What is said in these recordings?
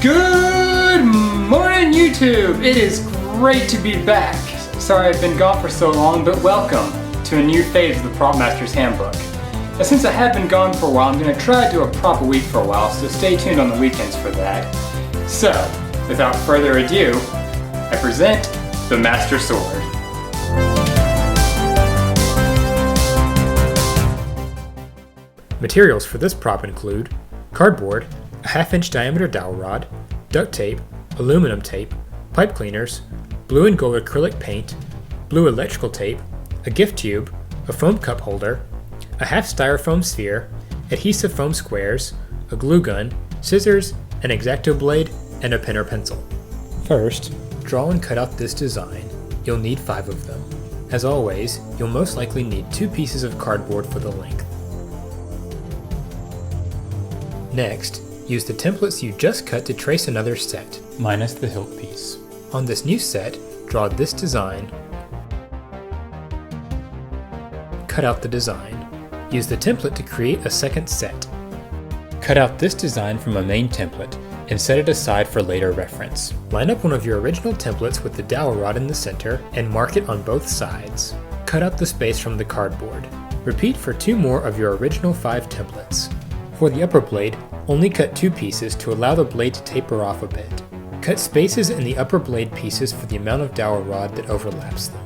Good morning, YouTube! It is great to be back. Sorry I've been gone for so long, but welcome to a new phase of the Prop Master's Handbook. Now, since I have been gone for a while, I'm going to try to do a proper week for a while, so stay tuned on the weekends for that. So, without further ado, I present the Master Sword. Materials for this prop include cardboard, a 1/2-inch diameter dowel rod, duct tape, aluminum tape, pipe cleaners, blue and gold acrylic paint, blue electrical tape, a gift tube, a foam cup holder, a 1/2 styrofoam sphere, adhesive foam squares, a glue gun, scissors, an X-Acto blade, and a pen or pencil. First, draw and cut out this design. You'll need 5 of them. As always, you'll most likely need 2 pieces of cardboard for the length. Next, use the templates you just cut to trace another set, minus the hilt piece. On this new set, draw this design. Cut out the design. Use the template to create a second set. Cut out this design from a main template and set it aside for later reference. Line up one of your original templates with the dowel rod in the center and mark it on both sides. Cut out the space from the cardboard. Repeat for 2 more of your original 5 templates. For the upper blade, only cut 2 pieces to allow the blade to taper off a bit. Cut spaces in the upper blade pieces for the amount of dowel rod that overlaps them.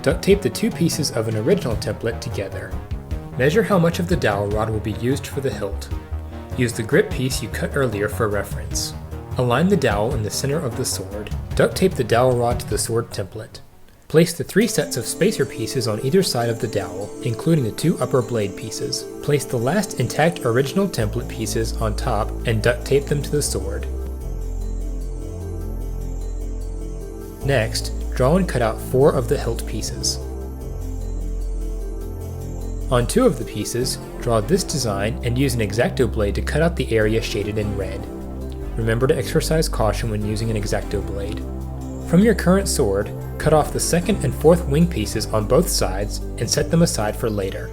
Duct tape the 2 pieces of an original template together. Measure how much of the dowel rod will be used for the hilt. Use the grip piece you cut earlier for reference. Align the dowel in the center of the sword. Duct tape the dowel rod to the sword template. Place the 3 sets of spacer pieces on either side of the dowel, including the 2 upper blade pieces. Place the last intact original template pieces on top and duct tape them to the sword. Next, draw and cut out 4 of the hilt pieces. On 2 of the pieces, draw this design and use an X-Acto blade to cut out the area shaded in red. Remember to exercise caution when using an X-Acto blade. From your current sword, cut off the 2nd and 4th wing pieces on both sides and set them aside for later.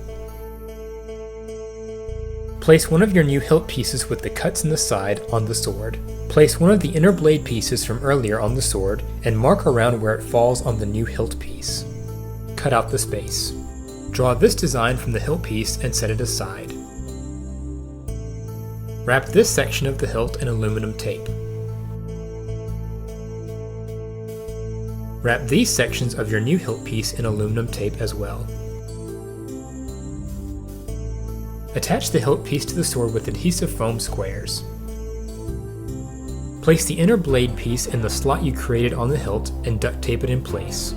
Place one of your new hilt pieces with the cuts in the side on the sword. Place one of the inner blade pieces from earlier on the sword and mark around where it falls on the new hilt piece. Cut out the space. Draw this design from the hilt piece and set it aside. Wrap this section of the hilt in aluminum tape. Wrap these sections of your new hilt piece in aluminum tape as well. Attach the hilt piece to the sword with adhesive foam squares. Place the inner blade piece in the slot you created on the hilt and duct tape it in place.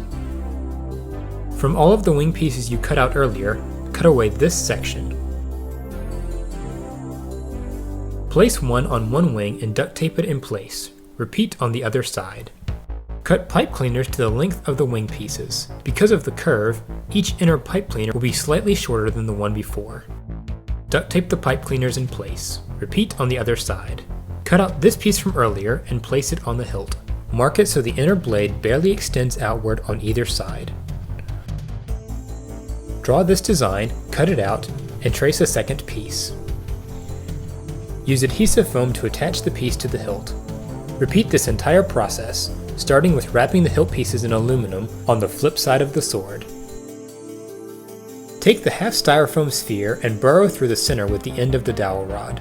From all of the wing pieces you cut out earlier, cut away this section. Place one on one wing and duct tape it in place. Repeat on the other side. Cut pipe cleaners to the length of the wing pieces. Because of the curve, each inner pipe cleaner will be slightly shorter than the one before. Duct tape the pipe cleaners in place. Repeat on the other side. Cut out this piece from earlier and place it on the hilt. Mark it so the inner blade barely extends outward on either side. Draw this design, cut it out, and trace a second piece. Use adhesive foam to attach the piece to the hilt. Repeat this entire process, starting with wrapping the hilt pieces in aluminum on the flip side of the sword. Take the 1/2 styrofoam sphere and burrow through the center with the end of the dowel rod.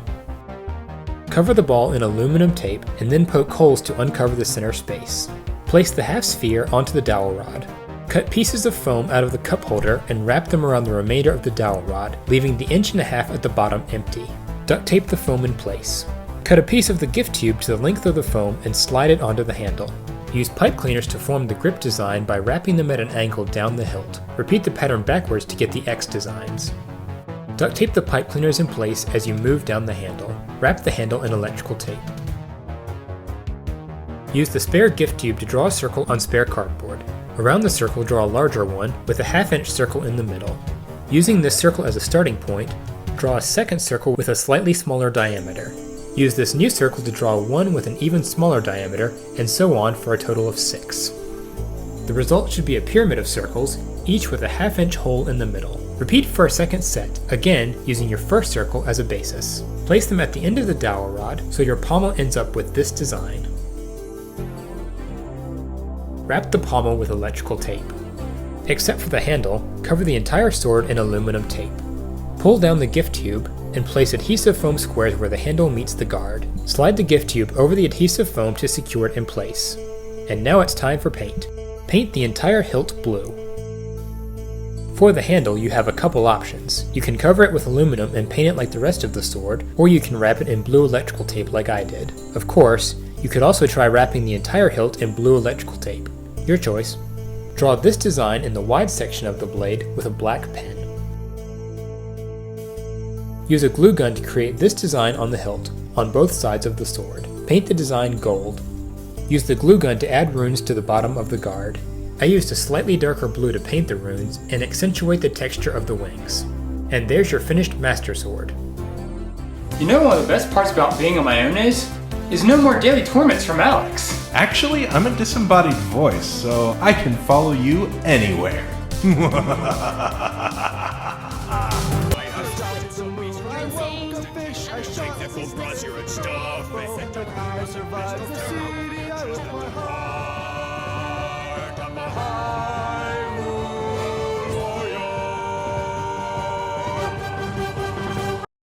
Cover the ball in aluminum tape and then poke holes to uncover the center space. Place the 1/2 sphere onto the dowel rod. Cut pieces of foam out of the cup holder and wrap them around the remainder of the dowel rod, leaving the 1.5 inch at the bottom empty. Duct tape the foam in place. Cut a piece of the gift tube to the length of the foam and slide it onto the handle. Use pipe cleaners to form the grip design by wrapping them at an angle down the hilt. Repeat the pattern backwards to get the X designs. Duct tape the pipe cleaners in place as you move down the handle. Wrap the handle in electrical tape. Use the spare gift tube to draw a circle on spare cardboard. Around the circle, draw a larger one with a 1/2 inch circle in the middle. Using this circle as a starting point, draw a second circle with a slightly smaller diameter. Use this new circle to draw one with an even smaller diameter, and so on for a total of 6. The result should be a pyramid of circles, each with a 1/2 inch hole in the middle. Repeat for a second set, again using your first circle as a basis. Place them at the end of the dowel rod so your pommel ends up with this design. Wrap the pommel with electrical tape. Except for the handle, cover the entire sword in aluminum tape. Pull down the gift tube and place adhesive foam squares where the handle meets the guard. Slide the gift tube over the adhesive foam to secure it in place. And now it's time for paint. Paint the entire hilt blue. For the handle, you have a couple options. You can cover it with aluminum and paint it like the rest of the sword, or you can wrap it in blue electrical tape like I did. Of course, you could also try wrapping the entire hilt in blue electrical tape. Your choice. Draw this design in the wide section of the blade with a black pen. Use a glue gun to create this design on the hilt, on both sides of the sword. Paint the design gold. Use the glue gun to add runes to the bottom of the guard. I used a slightly darker blue to paint the runes and accentuate the texture of the wings. And there's your finished Master Sword. You know one of the best parts about being on my own is no more daily torments from Alex. Actually, I'm a disembodied voice, so I can follow you anywhere. I survived the city, I left my heart.